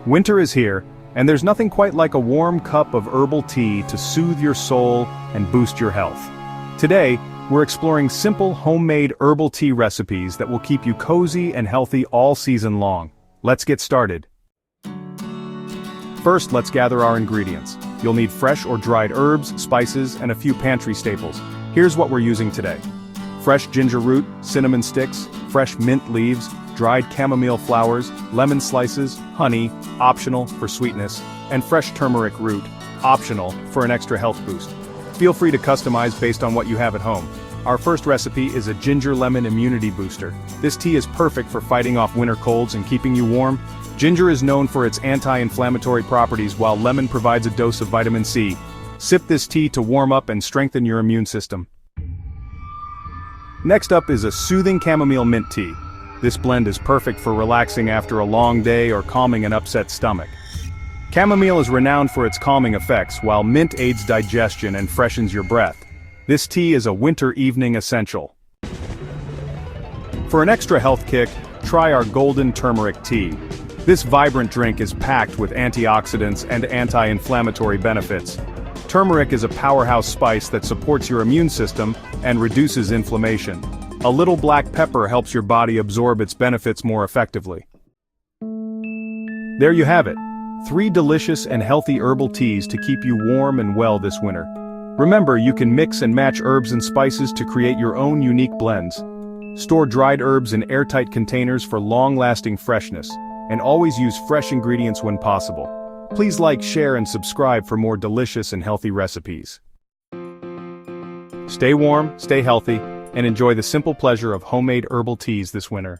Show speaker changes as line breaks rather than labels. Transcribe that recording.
Winter is here, and there's nothing quite like a warm cup of herbal tea to soothe your soul and boost your health. Today, we're exploring simple homemade herbal tea recipes that will keep you cozy and healthy all season long. Let's get started. First, let's gather our ingredients. You'll need fresh or dried herbs, spices, and a few pantry staples. Here's what we're using today. Fresh ginger root, cinnamon sticks, fresh mint leaves, dried chamomile flowers, lemon slices, honey, optional for sweetness, and fresh turmeric root, optional for an extra health boost. Feel free to customize based on what you have at home. Our first recipe is a ginger lemon immunity booster. This tea is perfect for fighting off winter colds and keeping you warm. Ginger is known for its anti-inflammatory properties, while lemon provides a dose of vitamin C. Sip this tea to warm up and strengthen your immune system. Next up is a soothing chamomile mint tea. This blend is perfect for relaxing after a long day or calming an upset stomach. Chamomile is renowned for its calming effects, while mint aids digestion and freshens your breath. This tea is a winter evening essential. For an extra health kick, try our golden turmeric tea. This vibrant drink is packed with antioxidants and anti-inflammatory benefits. Turmeric is a powerhouse spice that supports your immune system and reduces inflammation. A little black pepper helps your body absorb its benefits more effectively. There you have it. 3 delicious and healthy herbal teas to keep you warm and well this winter. Remember, you can mix and match herbs and spices to create your own unique blends. Store dried herbs in airtight containers for long-lasting freshness, and always use fresh ingredients when possible. Please like, share, and subscribe for more delicious and healthy recipes. Stay warm, stay healthy, and enjoy the simple pleasure of homemade herbal teas this winter.